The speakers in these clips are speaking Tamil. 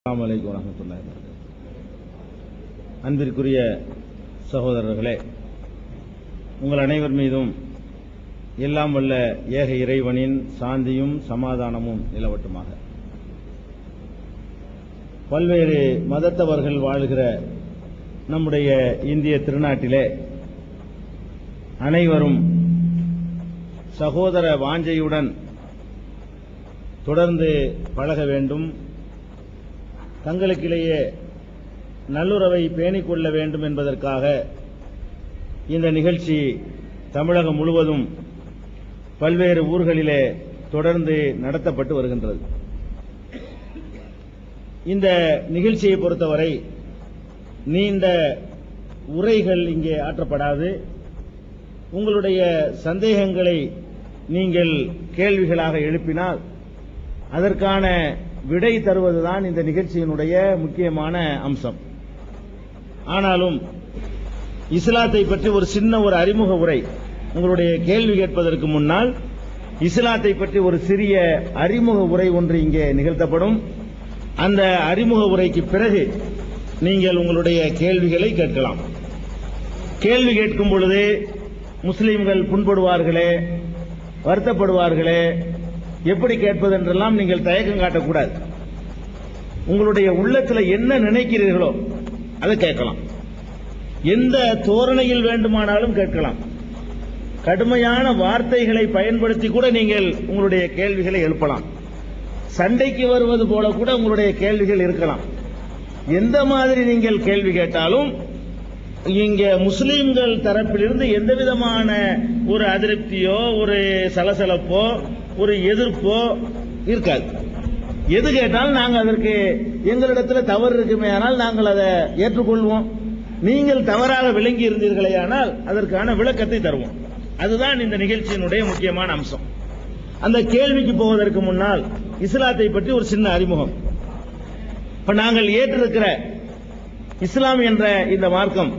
அஸ்ஸலாமு அலைக்கும் வரஹ்மத்துல்லாஹி வபரகாத்துஹு. அன்பிற்குரிய சகோதரர்களே, உங்கள் அனைவர் மீதும் எல்லாம் வல்ல ஏக இறைவனின் சாந்தியும் சமாதானமும் நிலவட்டுமாக. பல்வேறு மதத்தவர்கள் வாழ்கிற நம்முடைய இந்திய திருநாட்டிலே அனைவரும் சகோதர வாஞ்சையுடன் தொடர்ந்து பழக வேண்டும், தங்களுக்கிடையே நல்லுறவை பேணிக் கொள்ள வேண்டும் என்பதற்காக இந்த நிகழ்ச்சி தமிழகம் முழுவதும் பல்வேறு ஊர்களிலே தொடர்ந்து நடத்தப்பட்டு வருகின்றது. இந்த நிகழ்ச்சியை பொறுத்தவரை நீண்ட உரைகள் இங்கே ஆற்றப்படாது. உங்களுடைய சந்தேகங்களை நீங்கள் கேள்விகளாக எழுப்பினால் அதற்கான விடை தருவதுதான் இந்த நிகழ்ச்சியினுடைய முக்கியமான அம்சம். ஆனாலும் இஸ்லாத்தை பற்றி ஒரு சின்ன அறிமுக உரை, உங்களுடைய கேள்வி கேட்பதற்கு முன்னால் இஸ்லாத்தை பற்றி ஒரு சிறிய அறிமுக உரை ஒன்று இங்கே நிகழ்த்தப்படும். அந்த அறிமுக உரைக்கு பிறகு நீங்கள் உங்களுடைய கேள்விகளை கேட்கலாம். கேள்வி கேட்கும் பொழுது முஸ்லிம்கள் புண்படுவார்களே, வருத்தப்படுவார்களே, எப்படி கேட்பது என்றெல்லாம் நீங்கள் தயக்கம் காட்டக்கூடாது. உங்களுடைய உள்ளத்தில் என்ன நினைக்கிறீர்களோ அதை கேட்கலாம். எந்த தோரணையில் வேண்டுமானாலும் கேட்கலாம். கடுமையான வார்த்தைகளை பயன்படுத்தி கூட நீங்கள் உங்களுடைய கேள்விகளை எழுப்பலாம். சண்டைக்கு வருவது போல கூட உங்களுடைய கேள்விகள் இருக்கலாம். எந்த மாதிரி நீங்கள் கேள்வி கேட்டாலும் இங்க முஸ்லிம்கள் தரப்பிலிருந்து எந்த விதமான ஒரு அதிருப்தியோ, ஒரு சலசலப்போ, ஒரு எதிர்ப்போ இருக்காது. எது கேட்டாலும் நாங்கள் அதற்கு எங்களிடத்தில் தவறு இருக்குமே ஆனால் நாங்கள் அதை ஏற்றுக்கொள்வோம். நீங்கள் தவறாக விளங்கி இருந்தீர்களே ஆனால் அதற்கான விளக்கத்தை தருவோம். அதுதான் இந்த நிகழ்ச்சியினுடைய முக்கியமான அம்சம். அந்த கேள்விக்கு போவதற்கு முன்னால் இஸ்லாத்தை பற்றி ஒரு சின்ன அறிமுகம். இப்ப நாங்கள் ஏற்றிருக்கிற இஸ்லாம் என்ற இந்த மார்க்கம்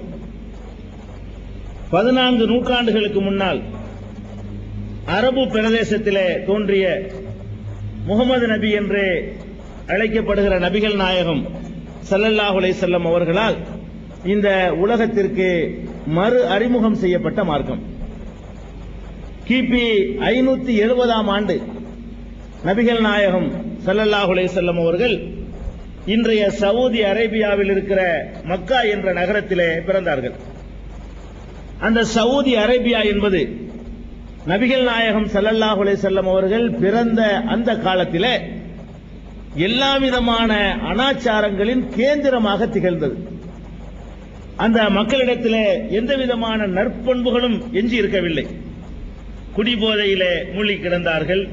14 நூற்றாண்டுகளுக்கு முன்னால் அரபு பிரதேசத்திலே தோன்றிய முகமது நபி என்று அழைக்கப்படுகிற நபிகள் நாயகம் ஸல்லல்லாஹு அலைஹி வஸல்லம் அவர்களால் இந்த உலகத்திற்கு மறு அறிமுகம் செய்யப்பட்ட மார்க்கம். கிபி 570ஆம் ஆண்டு நபிகள் நாயகம் ஸல்லல்லாஹு அலைஹி வஸல்லம் அவர்கள் இன்றைய சவுதி அரேபியாவில் இருக்கிற மக்கா என்ற நகரத்திலே பிறந்தார்கள். அந்த சவுதி அரேபியா என்பது நபிகள் நாயகம் ஸல்லல்லாஹு அலைஹி வஸல்லம் அவர்கள் பிறந்த அந்த காலத்திலே எல்லா விதமான அனாச்சாரங்களின் கேந்திரமாக திகழ்ந்தது. அந்த மக்களிடத்திலே எந்த விதமான நற்பண்புகளும் எஞ்சி இருக்கவில்லை. குடிபோதையிலே மூழ்கி கிடந்தார்கள்.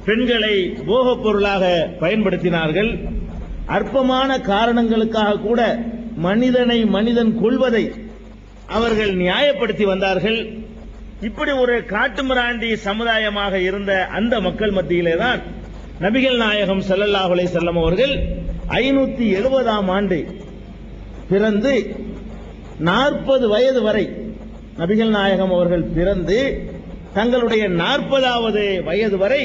பெண்களை போகப் பொருளாக பயன்படுத்தினார்கள். அற்பமான காரணங்களுக்காக கூட மனிதன் கொள்வதை அவர்கள் நியாயப்படுத்தி வந்தார்கள். இப்படி ஒரு காட்டுமிராண்டி சமுதாயமாக இருந்த அந்த மக்கள் மத்தியிலே தான் நபிகள் நாயகம் ஸல்லல்லாஹு அலைஹி வஸல்லம் அவர்கள் 570ஆம் ஆண்டு பிறந்து 40 வயது வரை நபிகள் நாயகம் அவர்கள் பிறந்து தங்களுடைய 40வது வயது வரை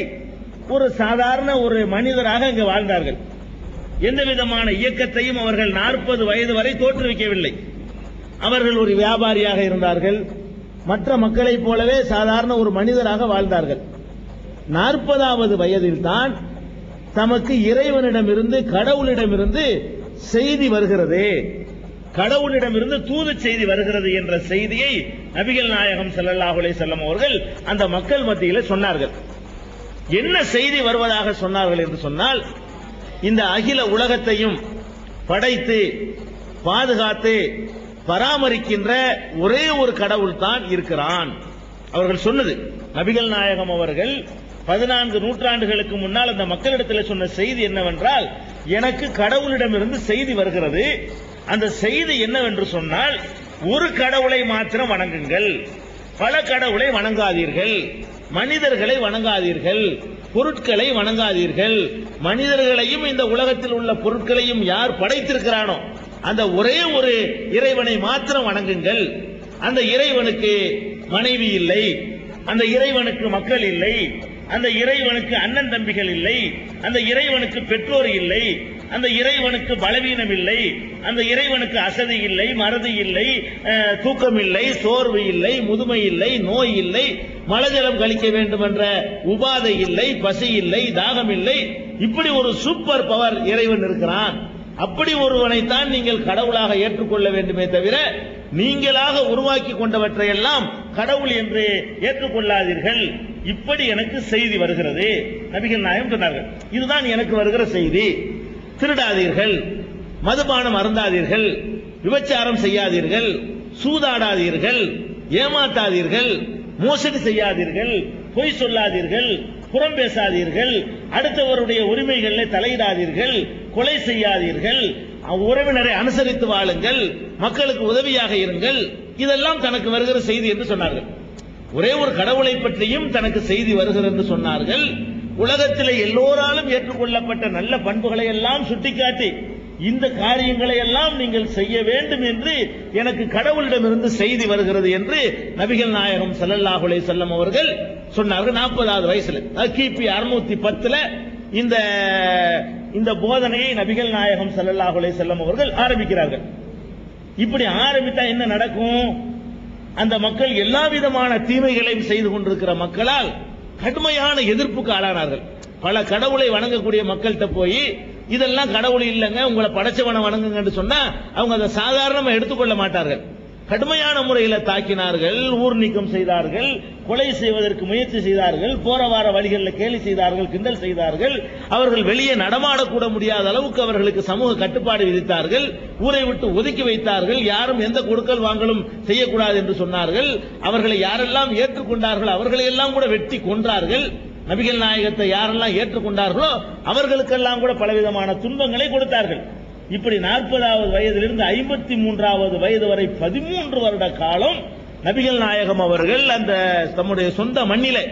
ஒரு சாதாரண ஒரு மனிதராக அங்கு வாழ்ந்தார்கள். எந்த விதமான இயக்கத்தையும் அவர்கள் 40 வயது வரை தோற்றுவிக்கவில்லை. அவர்கள் ஒரு வியாபாரியாக இருந்தார்கள். மற்ற மக்களைப் போலவே சாதாரண ஒரு மனிதராக வாழ்ந்தார்கள். 40வது வயதில் தான் தமக்கு இறைவனிடமிருந்து, கடவுளிடமிருந்து செய்தி வருகிறது, கடவுளிடமிருந்து தூது செய்தி வருகிறது என்ற செய்தியை நபிகள் நாயகம் ஸல்லல்லாஹு அலைஹி வஸல்லம் அவர்கள் அந்த மக்கள் மத்தியிலே சொன்னார்கள். என்ன செய்தி வருவதாக சொன்னார்கள் என்று சொன்னால், இந்த அகில உலகத்தையும் படைத்து பாதுகாத்து பராமரிக்கின்ற ஒரே ஒரு கடவுள் தான் இருக்கிறான். அவர்கள் சொன்னது, நபிகள் நாயகம் அவர்கள் 14 நூற்றாண்டுகளுக்கு முன்னால் அந்த மக்களிடத்தில் சொன்ன செய்தி என்னவென்றால், எனக்கு கடவுளிடமிருந்து செய்தி வருகிறது. அந்த செய்தி என்னவென்று சொன்னால், ஒரு கடவுளை மாத்திரம் வணங்குங்கள், பல கடவுளை வணங்காதீர்கள், மனிதர்களை வணங்காதீர்கள், பொருட்களை வணங்காதீர்கள். மனிதர்களையும் இந்த உலகத்தில் உள்ள பொருட்களையும் யார் படைத்திருக்கிறானோ அந்த ஒரே ஒரு இறைவனை மாத்திரம் வணங்குங்கள். அந்த இறைவனுக்கு மனைவி இல்லை, அந்த இறைவனுக்கு மக்கள் இல்லை, அந்த இறைவனுக்கு அண்ணன் தம்பிகள் இல்லை, அந்த இறைவனுக்கு பெற்றோர் இல்லை, அந்த இறைவனுக்கு பலவீனம் இல்லை, அந்த இறைவனுக்கு அசதி இல்லை, மறதி இல்லை, தூக்கம் இல்லை, சோர்வு இல்லை, முதுமை இல்லை, நோய் இல்லை, மலஜலம் கழிக்க வேண்டும் என்ற உபாதை இல்லை, பசி இல்லை, தாகம் இல்லை. இப்படி ஒரு சூப்பர் பவர் இறைவன் இருக்கிறான். அப்படி ஒருவனைத்தான் நீங்கள் கடவுளாக ஏற்றுக்கொள்ள வேண்டுமே தவிர நீங்களாக உருவாக்கி கொண்டவற்றையெல்லாம் கடவுள் என்று ஏற்றுக்கொள்ளாதீர்கள். இப்படி எனக்கு செய்தி வருகிறது. நபிகள் நாயகம் சொன்னார்கள், இதுதான் எனக்கு வருகிற செய்தி. திருடாதீர்கள், மதுபானம் அருந்தாதீர்கள், விபச்சாரம் செய்யாதீர்கள், சூதாடாதீர்கள், ஏமாத்தாதீர்கள், மோசடி செய்யாதீர்கள், பொய் சொல்லாதீர்கள், புறம் பேசாதீர்கள், அடுத்தவருடைய உரிமைகளில் தலையிடாதீர்கள், கொலை செய்யாதீர்கள், உறவினரை அனுசரித்து வாழுங்கள், மக்களுக்கு உதவியாக இருங்கள். இதெல்லாம் தனக்கு வருகிற செய்தி என்று சொன்னார்கள். ஒரே ஒரு கடவுளை பற்றியும் தனக்கு செய்தி வருகிறது என்று சொன்னார்கள். உலகத்திலே எல்லோராலும் ஏற்றுக்கொள்ளப்பட்ட நல்ல பண்புகளை எல்லாம் சுட்டிக்காட்டி இந்த காரியங்களை எல்லாம் நீங்கள் செய்ய வேண்டும் என்று எனக்கு கடவுளிடமிருந்து செய்தி வருகிறது என்று நபிகள் நாயகம் ஸல்லல்லாஹு அலைஹி வஸல்லம் அவர்கள் சொன்னார்கள். 40வது வயசுல, கிபி 610 இந்த போதனையை நபிகள் நாயகம் ஸல்லல்லாஹு அலைஹி வஸல்லம் அவர்கள் ஆரம்பிக்கிறார்கள். இப்படி ஆரம்பித்தா என்ன நடக்கும்? அந்த மக்கள் எல்லா விதமான தீமைகளையும் செய்து கொண்டிருக்கிற மக்களால் கடுமையான எதிர்ப்புக்கு ஆளானார்கள். பல கடவுளை வணங்கக்கூடிய மக்கள்கிட்ட போய் இதெல்லாம் கடவுள் இல்லைங்க, உங்களை படைச்சவனை வணங்குங்க சொன்னா அவங்க அதை சாதாரணமா எடுத்துக்கொள்ள மாட்டார்கள். கடுமையான முறையில் தாக்கினார்கள், ஊர் நீக்கம் செய்தார்கள், கொலை செய்வதற்கு முயற்சி செய்தார்கள், போற வார வழிகளில் கேலி செய்தார்கள், கிண்டல் செய்தார்கள். அவர்கள் வெளியே நடமாடக்கூட முடியாத அளவுக்கு அவர்களுக்கு சமூக கட்டுப்பாடு விதித்தார்கள், ஊரை விட்டு ஒதுக்கி வைத்தார்கள், யாரும் எந்த கொடுக்கல் வாங்கலும் செய்யக்கூடாது என்று சொன்னார்கள். அவர்களை யாரெல்லாம் ஏற்றுக்கொண்டார்கள் அவர்களை எல்லாம் கூட வெட்டி கொன்றார்கள். நபிகள் நாயகத்தை யாரெல்லாம் ஏற்றுக்கொண்டார்களோ அவர்களுக்கெல்லாம் கூட பலவிதமான துன்பங்களை கொடுத்தார்கள். இப்படி 40வது வயதிலிருந்து 53வது வயது வரை 13 வருட காலம் நபிகள் நாயகம் அவர்கள் அந்த தம்முடைய சொந்த மண்ணிலே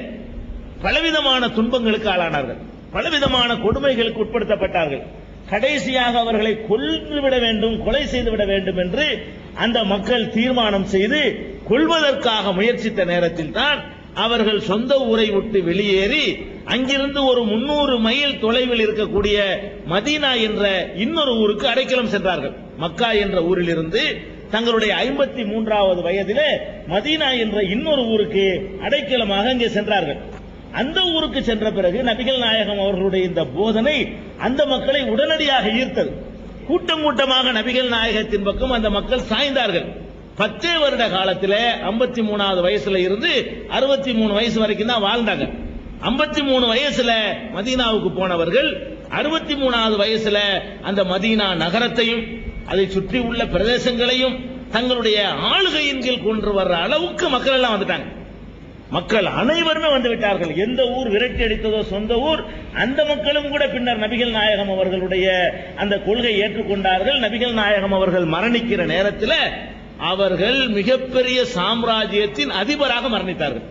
பலவிதமான துன்பங்களுக்கு ஆளானார்கள், பலவிதமான கொடுமைகளுக்கு உட்படுத்தப்பட்டார்கள். கடைசியாக அவர்களை கொல்லுவிட வேண்டும், கொலை செய்துவிட வேண்டும் என்று அந்த மக்கள் தீர்மானம் செய்து கொல்வதற்காக முயற்சித்த நேரத்தில் தான் அவர்கள் சொந்த ஊரை விட்டு வெளியேறி அங்கிருந்து ஒரு 300 மைல் தொலைவில் இருக்கக்கூடிய மதீனா என்ற இன்னொரு ஊருக்கு அடைக்கலம் சென்றார்கள். மக்கா என்ற ஊரிலிருந்து தங்களுடைய 53வது வயதிலே மதீனா என்ற இன்னொரு ஊருக்கு அடைக்கலமாக அங்கே சென்றார்கள். அந்த ஊருக்கு சென்ற பிறகு நபிகள் நாயகம் அவர்களுடைய இந்த போதனை அந்த மக்களை உடனடியாக ஈர்த்தது. கூட்டம் கூட்டமாக நபிகள் நாயகத்தின் பக்கம் அந்த மக்கள் சாய்ந்தார்கள். 10 வருட காலத்தில் 53வது வயசுல இருந்து 63 வயசு வரைக்கும் தான் வாழ்ந்தாங்க. 53 வயசுல மதீனாவுக்கு போனவர்கள் 63வது வயசுல அந்த மதீனா நகரத்தையும் அதை சுற்றி உள்ள பிரதேசங்களையும் தங்களுடைய ஆளுகையின் கீழ் கொண்டு வர்ற அளவுக்கு மக்கள் எல்லாம் வந்துட்டாங்க. மக்கள் அனைவருமே வந்து விட்டார்கள். எந்த ஊர் விரட்டி அடித்ததோ சொந்த ஊர், அந்த மக்களும் கூட பின்னர் நபிகள் நாயகம் அவர்களுடைய அந்த கொள்கை ஏற்றுக்கொண்டார்கள். நபிகள் நாயகம் அவர்கள் மரணிக்கிற நேரத்தில் அவர்கள் மிகப்பெரிய சாம்ராஜ்யத்தின் அதிபராக மரணித்தார்கள்.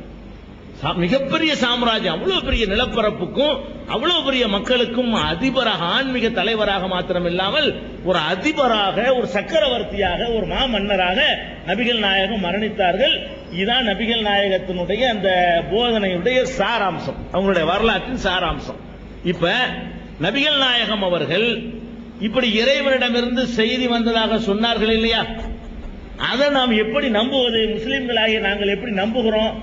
மிகப்பெரிய சாம்ராஜ்யம், அவ்வளவு பெரிய நிலப்பரப்புக்கும் அவ்வளவு பெரிய மக்களுக்கும் அதிபராக, ஆன்மீக தலைவராக மாத்திரம் இல்லாமல் ஒரு அதிபராக, ஒரு சக்கரவர்த்தியாக, ஒரு மாமன்னராக நபிகள் நாயகம் மரணித்தார்கள். இதுதான் நபிகள் நாயகத்தினுடைய அந்த போதனையுடைய சாராம்சம், அவங்களுடைய வரலாற்றின் சாராம்சம். இப்ப நபிகள் நாயகம் அவர்கள் இப்படி இறைவனிடமிருந்து செய்தி வந்ததாக சொன்னார்கள் இல்லையா, அதை நாம் எப்படி நம்புவது? முஸ்லிம்களாகிய நாங்கள் எப்படி நம்புகிறோம்?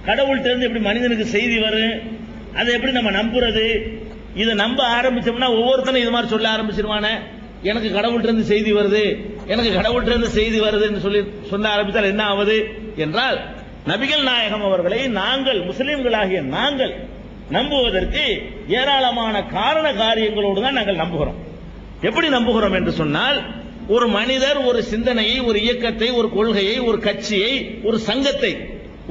கடவுள்கிட்ட இருந்து எப்படி மனிதனுக்கு செய்தி வரும், அதை எப்படி நம்ம நம்புறது? இதை நம்ப ஆரம்பிச்சோம்னா ஒவ்வொருத்தனும் இது மாதிரி சொல்ல ஆரம்பிச்சிருவானே, எனக்கு கடவுள்கிட்ட இருந்து செய்தி வருது, எனக்கு கடவுள்கிட்ட இருந்து செய்தி வருதுன்னு சொல்லி சொல்ல ஆரம்பித்தால் என்ன ஆவது என்றால், நபிகள் நாயகம் அவர்களை நாங்கள் முஸ்லிம்களாகிய நாங்கள் நம்புவதற்கு ஏராளமான காரண காரியங்களோடு தான் நாங்கள் நம்புகிறோம். எப்படி நம்புகிறோம் என்று சொன்னால், ஒரு மனிதர் ஒரு சிந்தனையை, ஒரு இயக்கத்தை, ஒரு கொள்கையை, ஒரு கட்சியை, ஒரு சங்கத்தை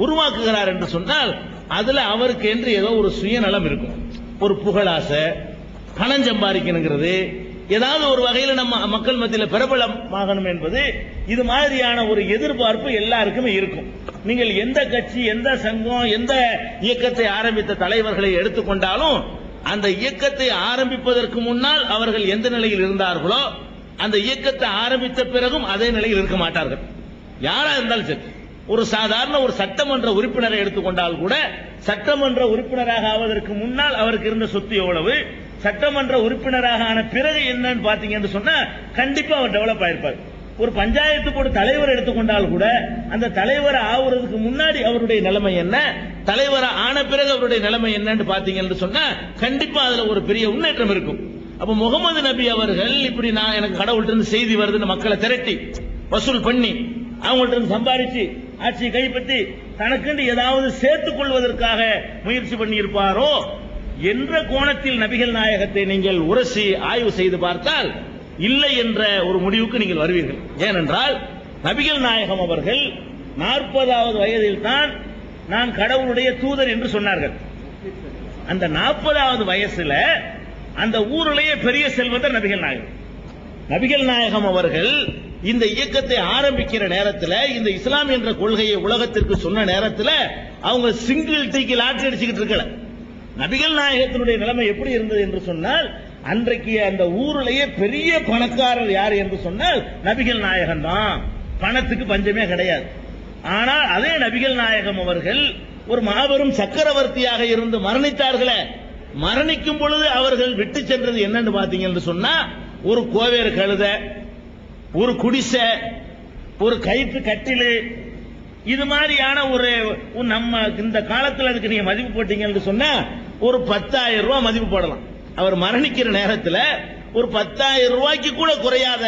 உருவாக்குகிறார் என்று சொன்னால் அதுல அவருக்கு என்று ஏதோ ஒரு சுயநலம் இருக்கும். ஒரு புகழாசை, பணம் சம்பாதிக்கணுங்கிறது, ஏதாவது ஒரு வகையில் நம்ம மக்கள் மத்தியில் பிரபலமாகணும் என்பது, இது மாதிரியான ஒரு எதிர்பார்ப்பு எல்லாருக்குமே இருக்கும். நீங்கள் எந்த கட்சி, எந்த சங்கம், எந்த இயக்கத்தை ஆரம்பித்த தலைவர்களை எடுத்துக்கொண்டாலும் அந்த இயக்கத்தை ஆரம்பிப்பதற்கு முன்னால் அவர்கள் எந்த நிலையில் இருந்தார்களோ அந்த இயக்கத்தை ஆரம்பித்த பிறகும் அதே நிலையில் இருக்க மாட்டார்கள். யாரா இருந்தாலும் சரி, ஒரு சாதாரண ஒரு சட்டமன்ற உறுப்பினரை எடுத்துக்கொண்டால் கூட, சட்டமன்ற உறுப்பினராக ஆவதற்கு முன்னால் அவருக்கு இருந்த சொத்து எவ்வளவு, சட்டமன்ற உறுப்பினராக ஆன பிறகு என்னன்னு பாத்தீங்கன்னு சொன்னா கண்டிப்பா அவர் டெவலப் ஆயிருப்பார். ஒரு பஞ்சாயத்து போர்டு தலைவர் எடுத்துக்கொண்டால் கூட அந்த தலைவர் ஆகுறதுக்கு முன்னாடி அவருடைய நிலைமை என்ன, தலைவர் ஆன பிறகு அவருடைய நிலைமை என்னன்னு பாத்தீங்கன்னு சொன்னா கண்டிப்பா அதுல ஒரு பெரிய முன்னேற்றம் இருக்கும். அப்ப முகமது நபி அவர்கள் இப்படி நான் எனக்கு கடவுள்கிட்ட இருந்து செய்தி வருதுன்னு மக்களை திரட்டி வசூல் பண்ணி அவங்கள்ட்ட இருந்து சம்பாதிச்சு ஆட்சியை கைப்பற்றி தனக்கு ஏதாவது சேர்த்துக் கொள்வதற்காக முயற்சி பண்ணி இருப்பாரோ என்ற கோணத்தில் நபிகள் நாயகத்தை நீங்கள் உரசி ஆய்வு செய்து பார்த்தால் இல்லை என்ற ஒரு முடிவுக்கு நீங்கள் வருவீர்கள். ஏனென்றால் நபிகள் நாயகம் அவர்கள் 40வது வயதில் தான் நான் கடவுளுடைய தூதர் என்று சொன்னார்கள். அந்த 40வது வயசுல அந்த ஊரிலேயே பெரிய செல்வந்தர் நபிகள் நாயகம். நபிகள் நாயகம் அவர்கள் இந்த இயக்கத்தை ஆரம்பிக்கிற நேரத்தில், இந்த இஸ்லாம் என்ற கொள்கையை உலகத்திற்கு சொன்ன நேரத்தில் அவங்க சிங்கிள் டீக்கு லாட்டரி அடிச்சுக்கிட்டு இருக்கல. நபிகள் நாயகத்தினுடைய நிலைமை எப்படி இருந்தது என்று சொன்னால், அன்றைக்கு அந்த ஊரிலேயே பெரிய பணக்காரர் யார் என்று சொன்னால் நபிகள் நாயகம் தான். பணத்துக்கு பஞ்சமே கிடையாது. ஆனால் அதே நபிகள் நாயகம் அவர்கள் ஒரு மாபெரும் சக்கரவர்த்தியாக இருந்து மரணித்தார்களே, மரணிக்கும் பொழுது அவர்கள் விட்டு சென்றது என்னன்னு பாத்தீங்கன்னு சொன்னா, ஒரு கோவேறு கழுத, ஒரு குடிசை, ஒரு கயிற்று கட்டிலு, இது மாதிரியான ஒரு நம்ம இந்த காலத்தில் அதுக்கு நீங்க மதிப்பு போட்டீங்கன்னு சொன்னா ஒரு 10,000 ரூபாய் மதிப்பு போடலாம். அவர் மரணிக்கிற நேரத்தில் ஒரு 10,000 ரூபாய்க்கு கூட குறையாத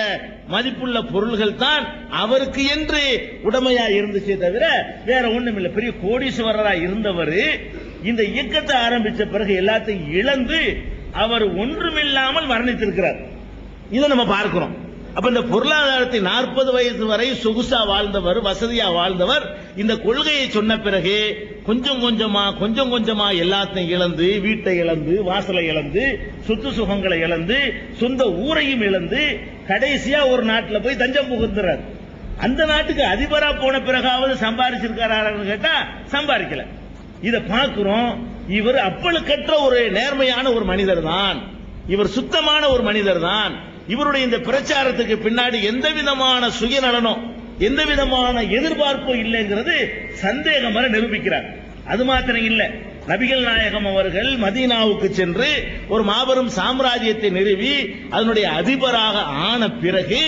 மதிப்புள்ள பொருள்கள் தான் அவருக்கு என்று உடமையா இருந்துச்சே தவிர வேற ஒண்ணும் இல்லை. பெரிய கோடீஸ்வரரா இருந்தவர் இந்த இயக்கத்தை ஆரம்பிச்ச பிறகு எல்லாத்தையும் இழந்து அவர் ஒன்றுமில்லாமல் மரணித்திருக்கிறார். இதை நம்ம பார்க்கிறோம். அப்ப இந்த பொருளாதாரத்தை 40 வயது வரை சொகுசா வாழ்ந்தவர், வசதியா வாழ்ந்தவர், இந்த கொள்கையை சொன்ன பிறகு கொஞ்சம் கொஞ்சமா எல்லாத்தையும் இழந்து, வீட்டை இழந்து, வாசலை இழந்து, சொத்து சுகங்களை இழந்து, சொந்த ஊரையும் இழந்து கடைசியா ஒரு நாட்டில் போய் தஞ்சம் புகுந்துறார். அந்த நாட்டுக்கு அதிபரா போன பிறகாவது சம்பாதிச்சிருக்காரு கேட்டா சம்பாதிக்கல. இதை பார்க்கிறோம். இவர் அப்பழுக்கற்ற ஒரு நேர்மையான ஒரு மனிதர் தான், இவர் சுத்தமான ஒரு மனிதர் தான். இவருடைய இந்த பிரச்சாரத்துக்கு பின்னாடி எந்த விதமான சுயநலனோ எந்த விதமான எதிர்பார்ப்போ இல்லைங்கிறது சந்தேகம் வர நிரூபிக்கிறார். அது மாத்திரம் இல்ல, நபிகள் நாயகம் அவர்கள் மதீனாவுக்கு சென்று ஒரு மாபெரும் சாம்ராஜ்யத்தை நிறுவி அதனுடைய அதிபராக ஆன பிறகு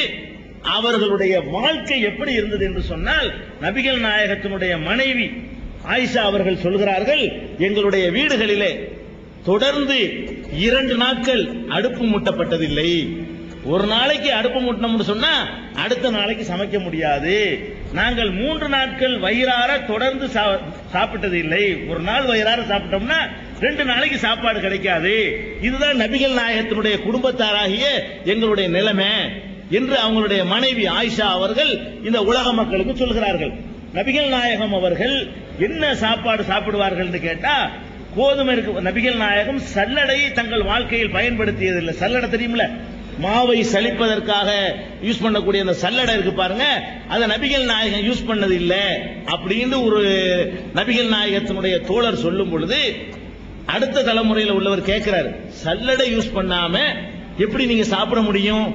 அவர்களுடைய வாழ்க்கை எப்படி இருந்தது என்று சொன்னால், நபிகள் நாயகத்தினுடைய மனைவி ஆயிஷா அவர்கள் சொல்கிறார்கள், எங்களுடைய வீடுகளிலே தொடர்ந்து 2 நாட்கள் அடுப்பு மூட்டப்பட்டதில்லை. ஒரு நாளைக்கு அடுப்பு மூட்டணும்னு சொன்னா அடுத்த நாளைக்கு சமைக்க முடியாது. நாங்கள் 3 நாட்கள் வயிறார தொடர்ந்து சாப்பிட்டது இல்லை. ஒரு நாள் வயிறார சாப்பிட்டோம்னா 2 நாளைக்கு சாப்பாடு கிடைக்காது. இதுதான் நபிகள் நாயகத்தினுடைய குடும்பத்தாராகிய எங்களுடைய நிலைமை என்று அவங்களுடைய மனைவி ஆயிஷா அவர்கள் இந்த உலக மக்களுக்கு சொல்கிறார்கள். நபிகள் நாயகம் அவர்கள் என்ன சாப்பாடு சாப்பிடுவார்கள் கேட்டா, கோதுமை இருக்கு. நபிகள் நாயகம் சல்லடையை தங்கள் வாழ்க்கையில் பயன்படுத்தியதில்லை. சல்லடை தெரியுமில்ல, மாவை சலிப்பதற்காக யூஸ் பண்ணக்கூடிய அந்த சல்லடை இருக்கு பாருங்க, அதை நபிகள் நாயகம் யூஸ் பண்ணது இல்லை அப்படின்னு ஒரு நபிகள் நாயகத்தினுடைய தோழர் சொல்லும் பொழுது அடுத்த தலைமுறையில் உள்ளவர் கேட்கிறாரு, சல்லடை யூஸ் பண்ணாம எப்படி நீங்க சாப்பிட முடியும்?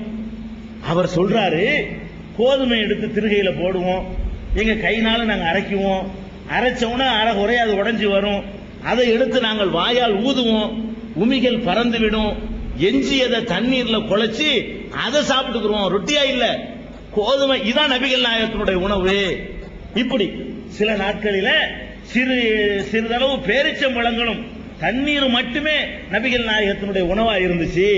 அவர் சொல்றாரு, கோதுமை எடுத்து திருகையில போடுவோம், எங்க கைனால நாங்க அரைக்குவோம், அரைச்சோன்னா அரை குறை அது உடைஞ்சு வரும், அதை எடுத்து நாங்கள் வாயால் ஊதுவோம், உமிகள் பறந்து விடும், எஞ்சியதை தண்ணீர்ல குழைச்சி அதை சாப்பிட்டுக்கிறோம், ரொட்டியா இல்ல கோதுமை. இதான் நபிகள் நாயகத்தினுடைய உணவு. இப்படி சில நாட்களில சிறிதளவு பேரிச்சம்பழங்களும் தண்ணீர் மட்டுமே நபிகள் நாயகத்தினுடைய உணவா இருந்துச்சு.